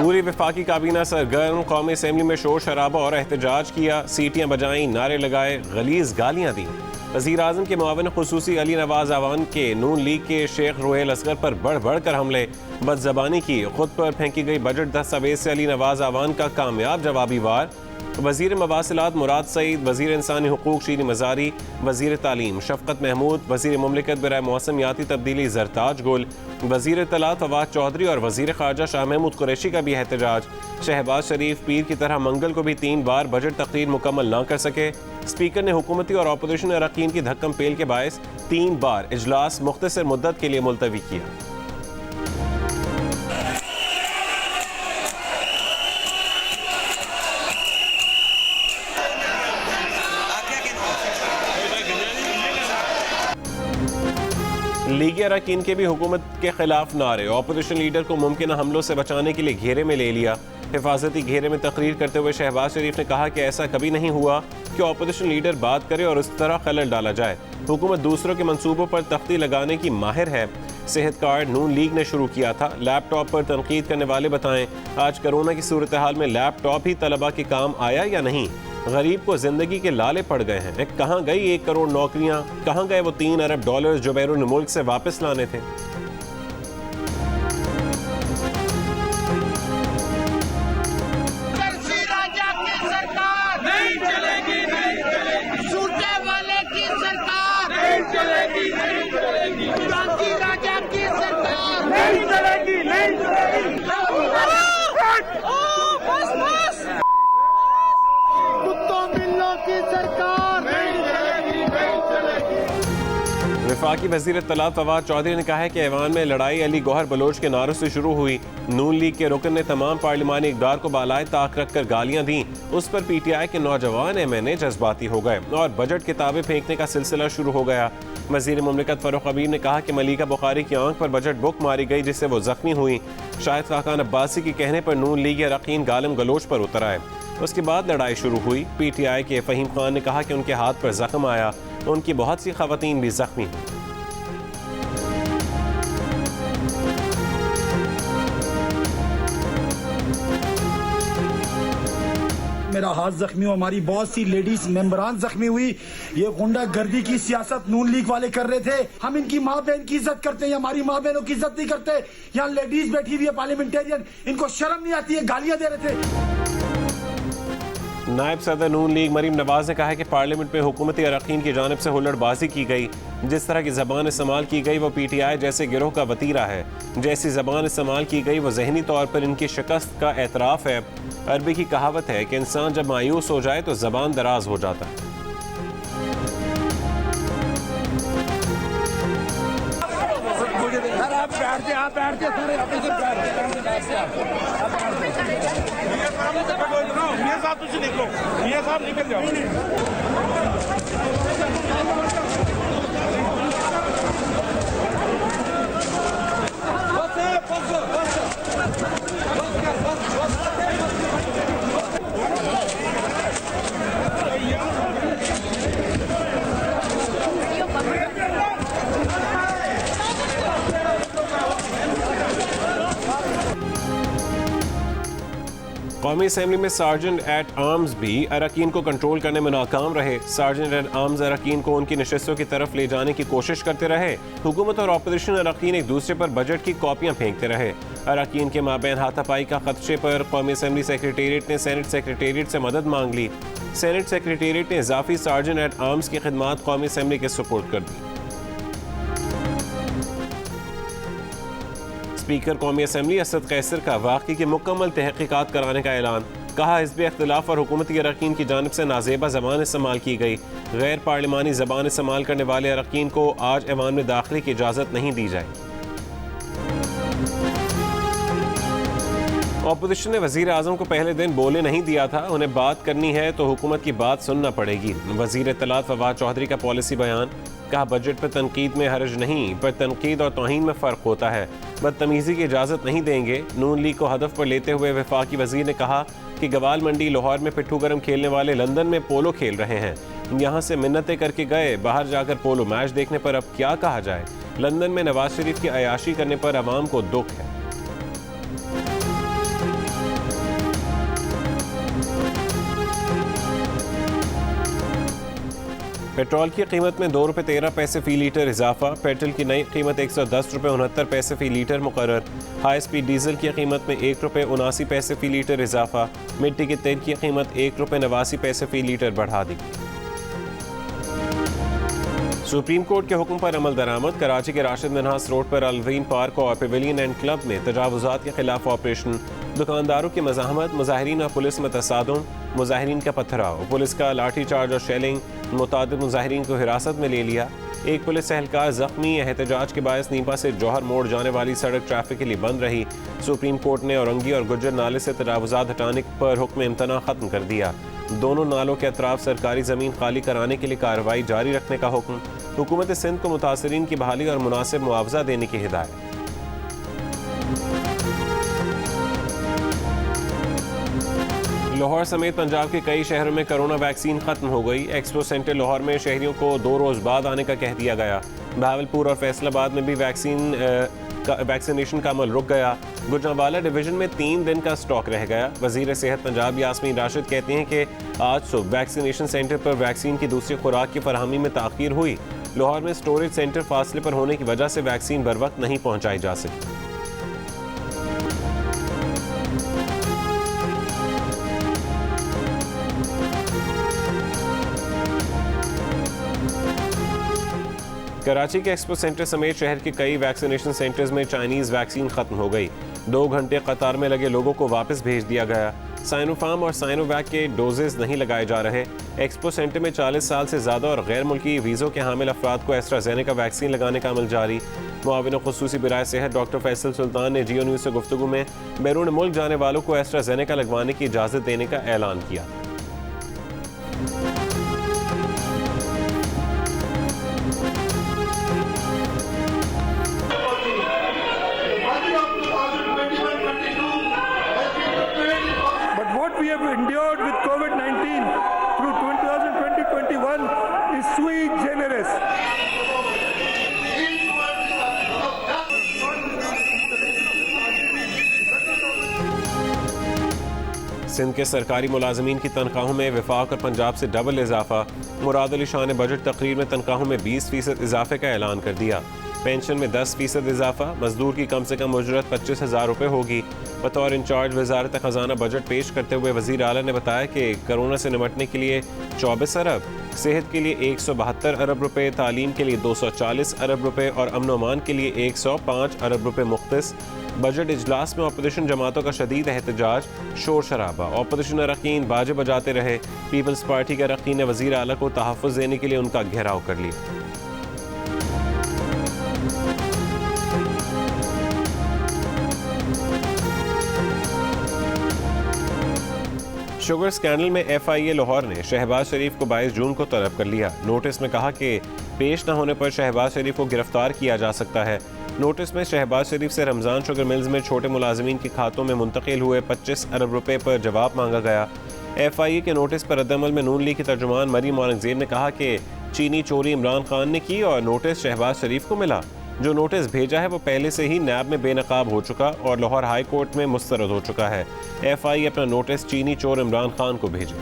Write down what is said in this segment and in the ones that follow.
पूरी वफाकी काबीना सरगर्म, कौमी असेंबली में शोर शराबा और एहतजाज किया, सीटियां बजाई, नारे लगाए, गलीज गालियां दी। वज़ीर आज़म के मुआविन खुसूसी अली नवाज आवान के नून लीग के शेख रोहेल असगर पर बढ़ बढ़ कर हमले, बदज़बानी की, खुद पर फेंकी गई बजट दस्तावेज से अली नवाज आवान का कामयाब जवाबी वार। वज़ीर मवासिलात मुराद सईद, वज़ीर इंसानी हुकूक शीरी मज़ारी, वज़ीर तालीम शफ़क़त महमूद, वज़ीर मुमलिकत बराए मौसमियाती तब्दीली ज़रताज गुल, वज़ीर इत्तलात फवाद चौधरी और वज़ीर ख़ारजा शाह महमूद कुरैशी का भी एहतजाज। शहबाज शरीफ पीर की तरह मंगल को भी 3 बार बजट तकरीर मुकम्मल न कर सके। स्पीकर ने हुकूमती और अपोजिशन अरकान की धक्कम पेल के बायस 3 बार इजलास मुख्तसर मुद्दत के लिए मुलतवी किया। लीगी अरकान के भी हुकूमत के खिलाफ नारे, अपोजिशन लीडर को मुमकिन हमलों से बचाने के लिए घेरे में ले लिया। हिफाजती घेरे में तकरीर करते हुए शहबाज शरीफ ने कहा कि ऐसा कभी नहीं हुआ कि अपोजिशन लीडर बात करे और उस तरह खलल डाला जाए। हुकूमत दूसरों के मंसूबों पर तख्ती लगाने की माहिर है। सेहत कार्ड नून लीग ने शुरू किया था, लैपटॉप पर तनकीद करने वाले बताएं आज कोरोना की सूरत हाल में लैपटॉप ही तलबा के काम आया या नहीं। गरीब को जिंदगी के लाले पड़ गए हैं। कहाँ गई 1 करोड़ नौकरियां, कहाँ गए वो 3 अरब डॉलर जो बैरून मुल्क से वापस लाने थे। वफाकी वज़ीर इत्तलात फवाद चौधरी ने कहा है कि ऐवान में लड़ाई अली गौहर बलोच के नारों से शुरू हुई। नून लीग के रुकन ने तमाम पार्लिमानी इक़दार को बालाए ताक रख कर गालियां दी। उस पर PTI के नौजवान MNA जज्बाती हो गए और बजट किताबें फेंकने का सिलसिला शुरू हो गया। वज़ीर मुमलिकत फ़रूख़ हबीब ने कहा कि मलिका बुखारी की आंख पर बजट बुक मारी गई जिससे वो जख्मी हुई। शाहिद खाकान अब्बासी के कहने पर नून लीग अरकान गालम गलोच पर उतर आए। उसके बाद लड़ाई शुरू हुई। PTI के फ़हीम खान ने कहा कि उनके हाथ पर जख्म आया, उनकी बहुत सी ख़वातीन भी जख्मी हुई। मेरा हाथ जख्मी हुआ, हमारी बहुत सी लेडीज मेंबरान जख्मी हुई। ये गुंडागर्दी की सियासत नून लीग वाले कर रहे थे। हम इनकी माँ बहन की इज्जत करते हैं, हमारी माँ बहनों की इज्जत नहीं करते। यहाँ लेडीज बैठी हुई है पार्लियामेंटेरियन, इनको शर्म नहीं आती है, गालियां दे रहे थे। नायब सदर नून लीग मरीम नवाज ने कहा है कि पार्लियामेंट में हुकूमती अरकान की जानिब से हुल्लड़बाजी की गई। जिस तरह की ज़बान इस्तेमाल की गई वो PTI जैसे गिरोह का वतीरा है। जैसी ज़बान इस्तेमाल की गई वो जहनी तौर पर इनकी शिकस्त का एतराफ़ है। अरबी की कहावत है कि इंसान जब मायूस हो जाए तो ज़बान दराज हो जाता है। कौमी असेंबली में सार्जेंट एट आर्म्स भी अरकान को कंट्रोल करने में नाकाम रहे। सार्जेंट एट आर्म्स अरकान को उनकी नशस्तों की तरफ ले जाने की कोशिश करते रहे। हुकूमत और अपोजिशन अरकान एक दूसरे पर बजट की कॉपियां फेंकते रहे। अरकान के माबैन हाथापाई का खदशे पर कौमी असेंबली सेक्रेटेरिएट ने सेनेट सेक्रेटेरिएट से मदद मांग ली। सेनेट सेक्रेटेरिएट ने इजाफी सार्जेंट एट आर्म्स की खिदमात कौमी असेंबली के सुपुर्द कर दी। स्पीकर कौमी असेंबली असद कैसर का वाक़ई की मुकम्मल तहक़ीक़ात कराने का ऐलान। कहा हिज़्ब इख्तिलाफ और हुकूमती अरकान की जानिब से नाजेबा ज़बान इस्तेमाल की गई। गैर पार्लिमानी ज़बान इस्तेमाल करने वाले अरकान को आज ऐवान में दाखिले की इजाज़त नहीं दी जाएगी। अपोजिशन ने वज़ीर आज़म को पहले दिन बोले नहीं दिया था, उन्हें बात करनी है तो हुकूमत की बात सुनना पड़ेगी। वज़ीर इत्तलात फवाद चौधरी का पॉलिसी बयान। कहा बजट पर तनकीद में हर्ज नहीं, पर तनकीद और तौहीन में फ़र्क होता है। बदतमीज़ी की इजाज़त नहीं देंगे। नून लीग को हदफ पर लेते हुए वफाकी वज़ीर ने कहा कि गवाल मंडी लाहौर में पिट्ठू गरम खेलने वाले लंदन में पोलो खेल रहे हैं। यहाँ से मिन्नतें करके गए, बाहर जाकर पोलो मैच देखने पर अब क्या कहा जाए। लंदन में नवाज शरीफ की अयाशी करने पर अवाम को दुख है। पेट्रोल की कीमत में ₹2.13 फी लीटर इजाफा। पेट्रोल की नई कीमत ₹110.69 फी लीटर मुकर्रर। हाई स्पीड डीजल की कीमत में ₹1.79 फी लीटर इजाफा। मिट्टी के तेल की कीमत ₹1.89 फी लीटर बढ़ा दी। सुप्रीम कोर्ट के हुक्म पर अमल दरामद। कराची के राशिद मिन्हास रोड पर अलवीन पार्क और पेविलियन एंड क्लब में तजावुजात के खिलाफ ऑपरेशन। दुकानदारों की मज़ाहमत, मुजाहिरीन और पुलिस में तसादुम, मुजाहिरीन का पत्थराव, पुलिस का लाठी चार्ज और शेलिंग, मुतादिद मुजाहिरीन को हिरासत में ले लिया। एक पुलिस एहलकार जख्मी। एहतजाज के बायस नीपा से जौहर मोड़ जाने वाली सड़क ट्रैफिक के लिए बंद रही। सुप्रीम कोर्ट ने औरंगी और गुज्जर नाले से तजावुजात हटाने पर हुक्म इम्तना ख़त्म कर दिया। दोनों नालों के अतराफ सरकारी ज़मीन खाली कराने के लिए कार्रवाई जारी रखने का हुक्म। हुकूमत सिंध को मुतासरीन की बहाली और मुनासिब मुआवजा देने की हिदायत। लाहौर समेत पंजाब के कई शहरों में कोरोना वैक्सीन खत्म हो गई। एक्सपो सेंटर लाहौर में शहरियों को 2 रोज़ बाद आने का कह दिया गया। बहावलपुर और फैसलाबाद में भी वैक्सीनेशन का अमल रुक गया। गुजरांवाला डिवीजन में 3 दिन का स्टॉक रह गया। वजीर सेहत पंजाब यास्मीन राशिद कहते हैं कि आज सुबह वैक्सीनेशन सेंटर पर वैक्सीन की दूसरी खुराक की फरहमी में ताख़ीर हुई। लाहौर में स्टोरेज सेंटर फासले पर होने की वजह से वैक्सीन बर वक्त नहीं पहुँचाई जा सकी। कराची के एक्सपो सेंटर समेत शहर के कई वैक्सीनेशन सेंटर्स में चाइनीज़ वैक्सीन ख़त्म हो गई। 2 घंटे कतार में लगे लोगों को वापस भेज दिया गया। साइनोफार्म और साइनोवैक के डोजेज नहीं लगाए जा रहे। एक्सपो सेंटर में 40 साल से ज़्यादा और गैर मुल्की वीज़ों के हामिल अफराद को एस्ट्राज़ेनेका वैक्सीन लगाने का अमल जारी। मुआविन ख़ुसूसी बराए सेहत डॉक्टर फैसल सुल्तान ने जियो न्यूज़ से गुफ्तगू में बैरून मुल्क जाने वालों को एस्ट्राज़ेनेका लगवाने की इजाज़त देने का ऐलान किया। We have endured with COVID-19 through 2020-21 is sui generis. Sindh के सरकारी मुलाजमीन की तनख्वाहों में वफाक और पंजाब से डबल इजाफा। मुराद अली शाह ने बजट तकरीर में तनख्वाहों में 20% इजाफे का ऐलान कर दिया। पेंशन में 10% इजाफा। मजदूर की कम से कम उजरत 25,000 रुपये होगी। बतौर इंचार्ज वजारत खजाना बजट पेश करते हुए वजीर आला ने बताया कि कोरोना से निपटने के लिए 24 अरब, सेहत के लिए 172 अरब रुपये, तालीम के लिए 240 अरब रुपये और अमन अमान के लिए 105 अरब रुपये मुख्तस। बजट इजलास में अपोजिशन जमातों का शदीद एहतजाज, शोर शराबा। अपोजिशन अरकान बाजे बजाते रहे। पीपल्स पार्टी के अरकान ने वजीर आला को तहफ़्फ़ुज़ देने के लिए उनका घेराव कर लिया। शुगर स्कैंडल में FIA लाहौर ने शहबाज शरीफ को 22 जून को तलब कर लिया। नोटिस में कहा कि पेश न होने पर शहबाज शरीफ को गिरफ्तार किया जा सकता है। नोटिस में शहबाज शरीफ से रमज़ान शुगर मिल्स में छोटे मुलाजमीन के खातों में मुंतकिल हुए 25 अरब रुपये पर जवाब मांगा गया। FIA के नोटिस पर रद्दअमल में नून लीग की तर्जुमान मरीम औरंगजेब ने कहा कि चीनी चोरी इमरान खान ने की और नोटिस शहबाज शरीफ को मिला। जो नोटिस भेजा है वो पहले से ही नैब में बेनकाब हो चुका और लाहौर हाई कोर्ट में मुस्तरद हो चुका है। FIA अपना नोटिस चीनी चोर इमरान खान को भेजे।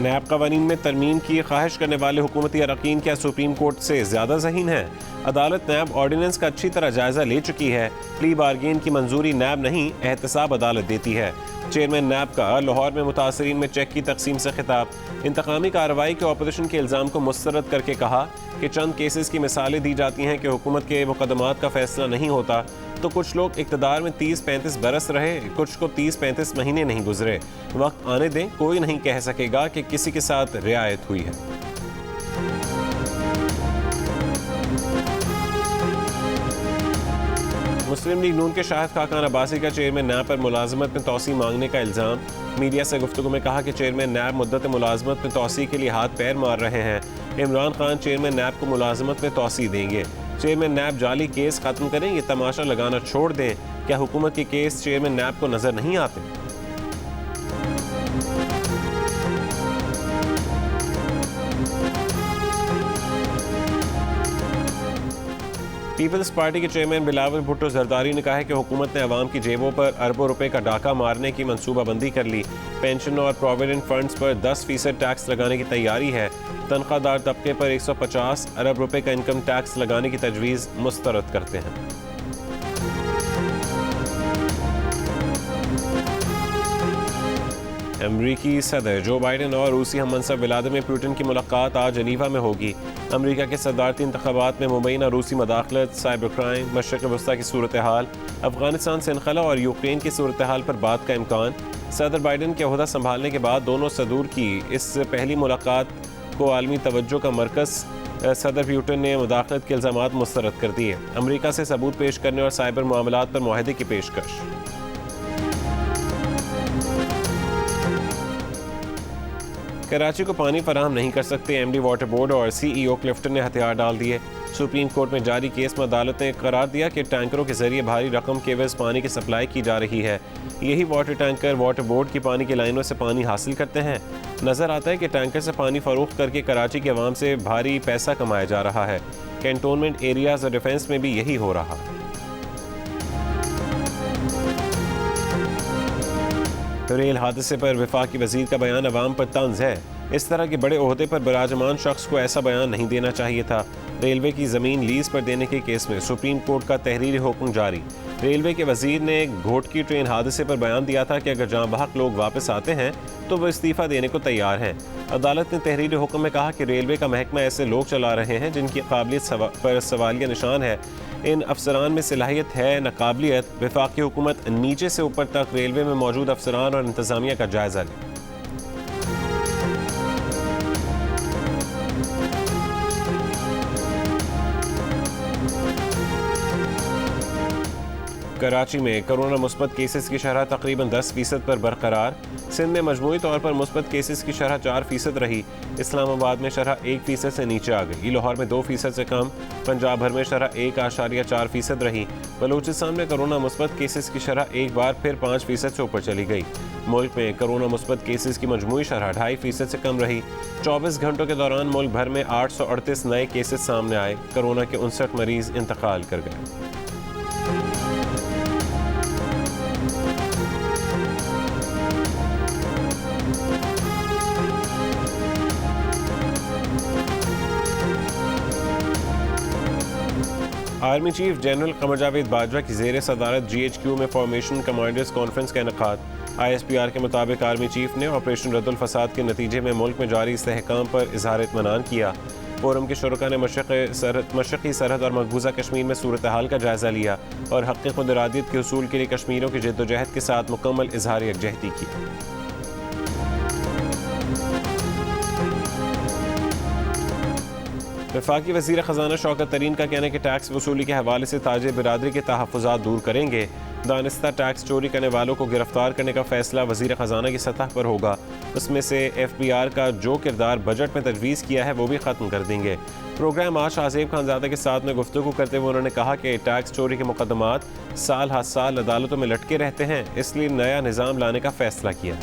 नैब कवानीन में तरमीम की ख्वाहिश करने वाले हुकूमती अरकान क्या सुप्रीम कोर्ट से ज़्यादा ज़हीन है? अदालत नैब ऑर्डिनेंस का अच्छी तरह जायजा ले चुकी है। प्ली बारगेन की मंजूरी नैब नहीं, एहतसाब अदालत देती है। चेयरमैन नैब का लाहौर में मुतासरीन में चेक की तकसीम से खिताब। इंतकामी कार्रवाई के अपोजिशन के इल्ज़ाम को मुस्तरद करके कहा कि चंद केसेस की मिसालें दी जाती हैं कि हुकूमत के मुकदमात का फैसला नहीं होता, तो कुछ लोग इक़्तिदार में 30-35 बरस रहे, कुछ को 30-35 महीने नहीं गुजरे। वक्त आने दें, कोई नहीं कह सकेगा कि किसी के साथ रियायत हुई है। मुस्लिम लीग नून के शाहिद खाकान अब्बासी का चेयरमैन नैब पर मुलाजमत में तौसी मांगने का इल्ज़ाम। मीडिया से गुफ्तगू में कहा कि चेयरमैन नैब मुद्दत मुलाजमत में तौसी के लिए हाथ पैर मार रहे हैं। इमरान खान चेयरमैन नैब को मुलाजमत में तौसी देंगे। चेयरमैन नैब जाली केस ख़त्म करें, ये तमाशा लगाना छोड़ दें। क्या हुकूमत के केस चेयरमैन नैब को नज़र नहीं आते? पीपल्स पार्टी के चेयरमैन बिलावल भुट्टो जरदारी ने कहा है कि हुकूमत ने अवाम की जेबों पर अरबों रुपए का डाका मारने की मनसूबाबंदी कर ली। पेंशन और प्रोविडेंट फंड्स पर 10% टैक्स लगाने की तैयारी है। तनख्वाहदार तबके पर 150 अरब रुपए का इनकम टैक्स लगाने की तजवीज़ मुस्तरद करते हैं। अमरीकी सदर जो बाइडन और रूसी हममंसब व्लादिमीर पुतिन की मुलाकात आज जनीवा में होगी। अमरीका के सदारती इंतखाबात में मुबैना रूसी मदाखलत, साइबर क्राइम, मशरक़ वस्ता की सूरत हाल, अफगानिस्तान से इनखला और यूक्रेन की सूरत हाल पर बात का इम्कान। सदर बाइडन के ओहदा संभालने के बाद दोनों सदूर की इस पहली मुलाकात को आलमी तवज्जो का मरकज़ सदर पुतिन ने मुदाखलत के इल्ज़ामात मुस्तरद कर दिए। अमरीका से सबूत पेश करने और साइबर मामलात पर मुआहदे की पेशकश। कराची को पानी फराहम नहीं कर सकते एमडी वाटर बोर्ड और CEO क्लिफ्टन ने हथियार डाल दिए। सुप्रीम कोर्ट में जारी केस में अदालत ने करार दिया कि टैंकरों के जरिए भारी रकम के एवज पानी की सप्लाई की जा रही है। यही वाटर टैंकर वाटर बोर्ड की पानी की लाइनों से पानी हासिल करते हैं। नजर आता है कि टैंकर से पानी फरोख्त करके कराची के अवाम से भारी पैसा कमाया जा रहा है। कैंटोनमेंट एरियाज और डिफेंस में भी यही हो रहा है। रेल हादसे पर वफाकी वजीर का बयान अवाम पर तंज है। इस तरह के बड़े ओहदे पर बराजमान शख्स को ऐसा बयान नहीं देना चाहिए था। रेलवे की ज़मीन लीज पर देने के केस में सुप्रीम कोर्ट का तहरीरी हुक्म जारी। रेलवे के वजीर ने घोटकी ट्रेन हादसे पर बयान दिया था कि अगर जहां बहक लोग वापस आते हैं तो वो इस्तीफ़ा देने को तैयार हैं। अदालत ने तहरीरी हुक्म में कहा कि रेलवे का महकमा ऐसे लोग चला रहे हैं जिनकी काबिलियत पर सवालिया निशान है। इन अफसरान में सलाहियत है न काबिलियत। वफाकी हुकूमत नीचे से ऊपर तक रेलवे में मौजूद अफसरान और इंतजामिया का जायजा लें। कराची में कोरोना मुस्बत केसेस की शरह तकरीबन 10% पर बरकरार। सिंध में मजमूई तौर पर मुस्बत केसेस की शरह 4% रही। इस्लामाबाद में शरह 1% से नीचे आ गई। लाहौर में 2% से कम। पंजाब भर में शरह 1.4% रही। बलूचिस्तान में कोरोना मुस्बत केसेस की शरह एक बार फिर 5% से ऊपर चली गई। मुल्क में कोरोना मुस्बत केसेस की मजमूई शरह 2.5% से कम रही। 24 घंटों के दौरान मुल्क भर में 838 नए केसेस सामने आए। कोरोना के 59 मरीज इंतकाल कर गए। Army chief general Qamar Javed Bajwa की ज़ेर सदारत GHQ में फॉर्मेशन कमांडर्स कॉन्फ्रेंस का इनेकाद। ISPR के मुताबिक आर्मी चीफ ने ऑपरेशन रद्दुल फसाद के नतीजे में मुल्क में जारी इस्तेहकाम पर इजहार इत्मीनान किया। फोरम के शुरका ने मशरक़ी सरहद और मकबूजा कश्मीर में सूरत हाल का जायजा लिया और हक़ खुद इरादियत के उसूल के लिए कश्मीरियों की जद्दोजहद के साथ मुकम्मल इजहार यकजहती की। वफाकी वज़ीर ख़ज़ाना शौकत तरीन का कहना है कि टैक्स वसूली के हवाले से ताजिर बिरादरी के तहफ़्फ़ुज़ात दूर करेंगे। दानिस्ता टैक्स चोरी करने वालों को गिरफ्तार करने का फैसला वज़ीर ख़ज़ाना की सतह पर होगा। उसमें से FBI का जो किरदार बजट में तजवीज़ किया है वो भी ख़त्म कर देंगे। प्रोग्राम आज शाहज़ेब खानज़ादा के साथ में गुफ्तगू करते हुए उन्होंने कहा कि टैक्स चोरी के मुकदमात साल हर साल अदालतों में लटके रहते हैं, इसलिए नया निज़ाम लाने का फैसला किया।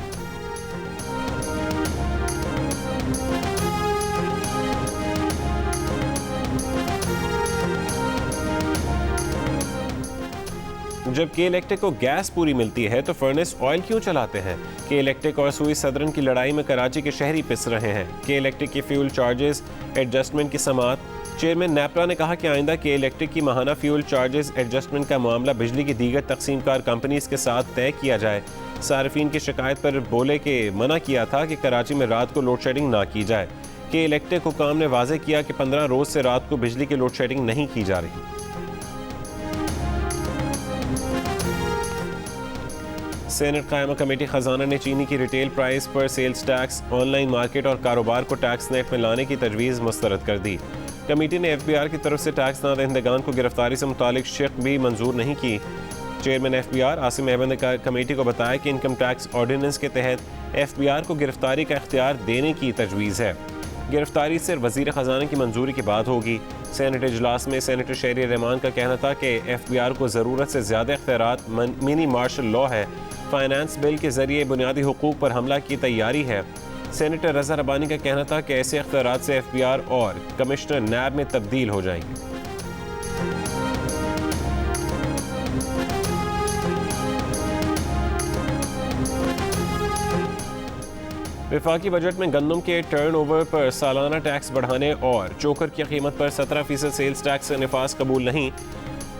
जब के इलेक्ट्रिक को गैस पूरी मिलती है तो फर्नेस ऑयल क्यों चलाते हैं? के इलेक्ट्रिक और सुई सदरन की लड़ाई में कराची के शहरी पिस रहे हैं। के इलेक्ट्रिक की फ्यूल चार्जेस एडजस्टमेंट की समात। चेयरमैन नेपरा ने कहा कि आइंदा के इलेक्ट्रिक की माहाना फ्यूल चार्जेस एडजस्टमेंट का मामला बिजली की दीगर तकसीमकार कंपनीज के साथ तय किया जाए। सार्फिन की शिकायत पर बोले के मना किया था कि कराची में रात को लोड शेडिंग ना की जाए। के इलेक्ट्रिक हुकाम ने वाजे किया कि 15 रोज से रात को बिजली की लोड शेडिंग नहीं की जा रही। सेनेट कायमा कमेटी खजाना ने चीनी की रिटेल प्राइस पर सेल्स टैक्स, ऑनलाइन मार्केट और कारोबार को टैक्स नेट में लाने की तजवीज़ मुस्तरद कर दी। कमेटी ने FBI की तरफ से टैक्स ना दहिंदगान को गिरफ्तारी से मुतालिक शिक भी मंजूर नहीं की। चेयरमैन FBI आसिम अहमद ने कमेटी को बताया कि इनकम टैक्स ऑर्डिनेंस के तहत FBI को गिरफ्तारी का इख्तियार देने की तजवीज़ है। गिरफ्तारी सिर्फ वज़ीर ख़जाना की मंजूरी के बाद होगी। सेनेट इजलास में सेनेटर शहरी रहमान का कहना था कि FBI को ज़रूरत से ज़्यादा इख्तियारात मिनी मार्शल लॉ है। फाइनेंस बिल के जरिए बुनियादी हुकूक पर हमला की तैयारी है। सेनेटर रज़ा रब्बानी का कहना था कि ऐसे इख्तियारात से FBI और कमिश्नर नैब में तब्दील हो जाएंगे। वफाकी बजट में गंदम के टर्नओवर पर सालाना टैक्स बढ़ाने और चोकर की कीमत पर 17% सेल्स टैक्स का नफाज कबूल नहीं।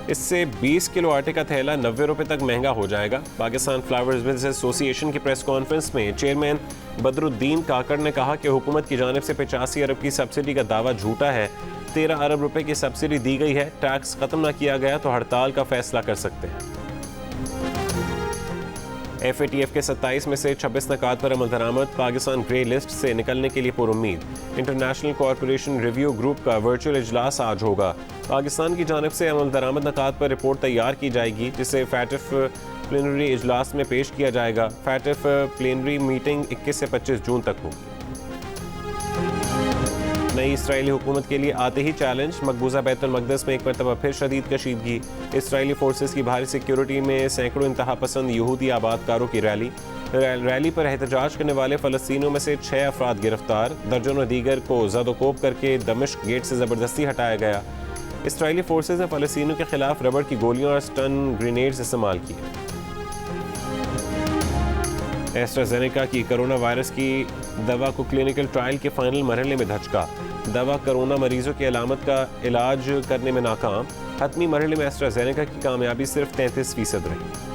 इससे 20 किलो आटे का थैला 90 रुपये तक महंगा हो जाएगा। पाकिस्तान फ्लावर्स बिजनेस एसोसिएशन की प्रेस कॉन्फ्रेंस में चेयरमैन बदरुद्दीन काकड़ ने कहा कि हुकूमत की जानिब से 85 अरब की सब्सिडी का दावा झूठा है। 13 अरब रुपए की सब्सिडी दी गई है। टैक्स खत्म न किया गया तो हड़ताल का फैसला कर सकते हैं। FATF के 27 में से 26 नकात पर अमल दरामद। पाकिस्तान ग्रे लिस्ट से निकलने के लिए पुरुम्मीद। इंटरनेशनल कॉरपोरेशन रिव्यू ग्रुप का वर्चुअल इजलास आज होगा। पाकिस्तान की जानिब से अमल दरामद नकात पर रिपोर्ट तैयार की जाएगी, जिसे FATF प्लेनरी इजलास में पेश किया जाएगा। FATF प्लेनरी मीटिंग 21 से 25 जून तक होगी। नई इसराइली हुकूमत के लिए आते ही चैलेंज। मकबूजा बैतुल मक़दस में एक मरतबा फिर शदीद कशीदगी। इसराइली फोर्सेस की भारी सिक्योरिटी में सैकड़ों इंतहा पसंद यहूदी आबादकारों की रैली पर एहतजाज करने वाले फ़लस्तीनियों में से 6 अफराद गिरफ्तार। दर्जनों दीगर को ज़दोकोब करके दमिश्क गेट से ज़बरदस्ती हटाया गया। इसराइली फोर्सेस ने फ़लस्तीनियों के खिलाफ रबड़ की गोलियां और स्टन ग्रेनेड्स इस्तेमाल किए। एस्ट्राजेनेका की कोरोना वायरस की दवा को क्लिनिकल ट्रायल के फाइनल मरहले में धचका। दवा कोरोना मरीजों की अलामत का इलाज करने में नाकाम। हतमी मरहले में एस्ट्राजेनेका की कामयाबी सिर्फ 33% रही।